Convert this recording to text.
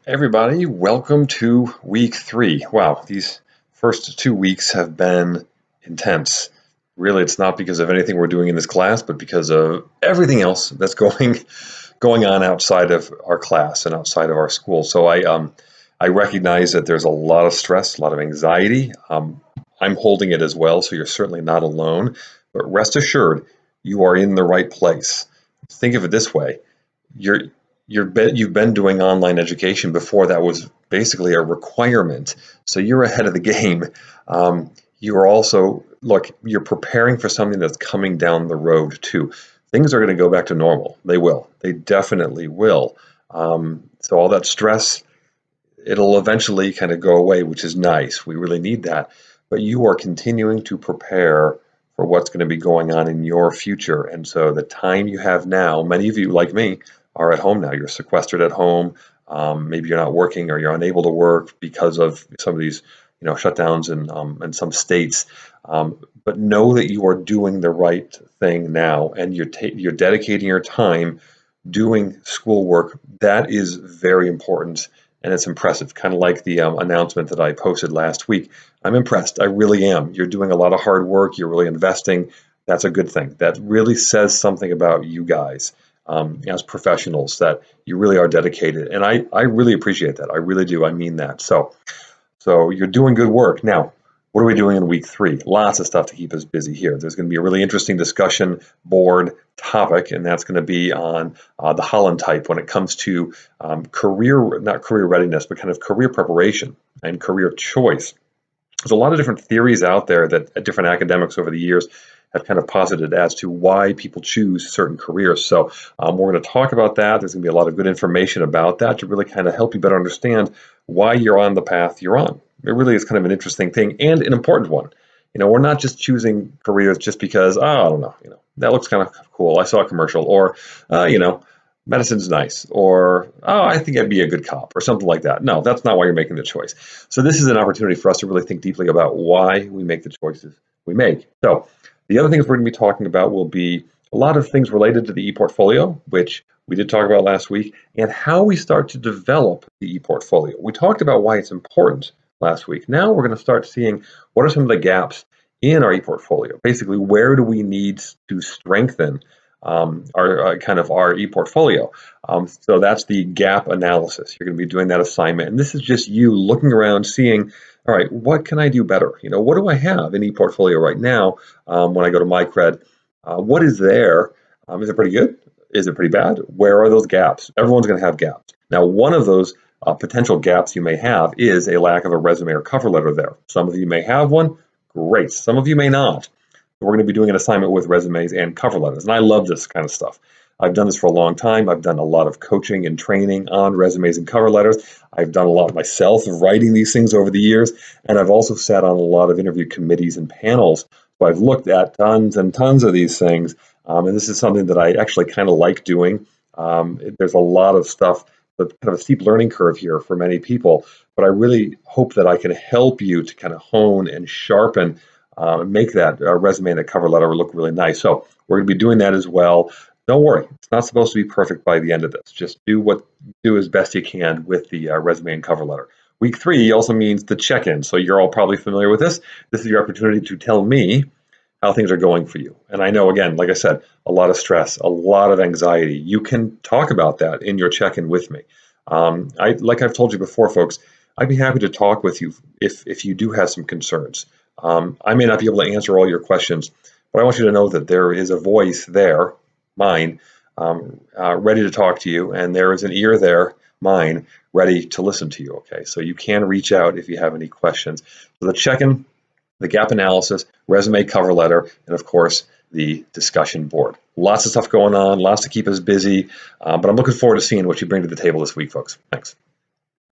Everybody, welcome to week 3. Wow, these first 2 weeks have been intense. Really, it's not because of anything we're doing in this class, but because of everything else that's going on outside of our class and outside of our school. So I recognize that there's a lot of stress, a lot of anxiety. I'm holding it as well, so you're certainly not alone. But rest assured, you are in the right place. Think of it this way: you're you've been doing online education before that was basically a requirement. So you're ahead of the game. You're also, look, you're preparing for something that's coming down the road too. Things are going to go back to normal. They will. They definitely will. So all that stress, it'll eventually kind of go away, which is nice. We really need that. But you are continuing to prepare for what's going to be going on in your future. And so the time you have now, many of you, like me, are at home now. You're sequestered at home. Maybe you're not working or you're unable to work because of some of these, shutdowns in some states. But know that you are doing the right thing now, and you're dedicating your time doing schoolwork. That is very important, and it's impressive. Kind of like the announcement that I posted last week. I'm impressed. I really am. You're doing a lot of hard work. You're really investing. That's a good thing. That really says something about you guys as professionals, that you really are dedicated. And I really appreciate that. I really do. I mean that. So you're doing good work. Now, what are we doing in week 3? Lots of stuff to keep us busy here. There's going to be a really interesting discussion board topic, and that's going to be on the Holland type when it comes to not career readiness, but kind of career preparation and career choice. There's a lot of different theories out there that different academics over the years have kind of posited as to why people choose certain careers. So we're going to talk about that. There's going to be a lot of good information about that to really kind of help you better understand why you're on the path you're on. It really is kind of an interesting thing and an important one. We're not just choosing careers just because, I don't know, that looks kind of cool. I saw a commercial, or, medicine's nice, or, I think I'd be a good cop, or something like that. No, that's not why you're making the choice. So this is an opportunity for us to really think deeply about why we make the choices we make. So the other things we're going to be talking about will be a lot of things related to the e-portfolio, which we did talk about last week, and how we start to develop the e-portfolio. We talked about why it's important last week. Now we're going to start seeing what are some of the gaps in our e-portfolio. Basically, where do we need to strengthen our e-portfolio? So that's the gap analysis. You're going to be doing that assignment, and this is just you looking around, seeing, all right, what can I do better? What do I have in e-portfolio right now? When I go to MyCred, what is there? Is it pretty good? Is it pretty bad? Where are those gaps? Everyone's going to have gaps. Now, one of those potential gaps you may have is a lack of a resume or cover letter there. Some of you may have one. Great. Some of you may not. We're going to be doing an assignment with resumes and cover letters, and I love this kind of stuff. I've done this for a long time. I've done a lot of coaching and training on resumes and cover letters. I've done a lot myself of writing these things over the years, and I've also sat on a lot of interview committees and panels. So I've looked at tons and tons of these things, and this is something that I actually kind of like doing. There's a lot of stuff, but kind of a steep learning curve here for many people, but I really hope that I can help you to kind of hone and sharpen, make that resume and the cover letter look really nice. So we're going to be doing that as well. Don't worry, it's not supposed to be perfect by the end of this. Just do as best you can with the resume and cover letter. Week 3 also means the check-in. So you're all probably familiar with this. This is your opportunity to tell me how things are going for you. And I know, again, like I said, a lot of stress, a lot of anxiety. You can talk about that in your check-in with me. Like I've told you before, folks, I'd be happy to talk with you if you do have some concerns. I may not be able to answer all your questions, but I want you to know that there is a voice there, mine, ready to talk to you, and there is an ear there, mine, ready to listen to you, okay? So you can reach out if you have any questions. So the check-in, the gap analysis, resume, cover letter, and of course, the discussion board. Lots of stuff going on, lots to keep us busy, but I'm looking forward to seeing what you bring to the table this week, folks. Thanks.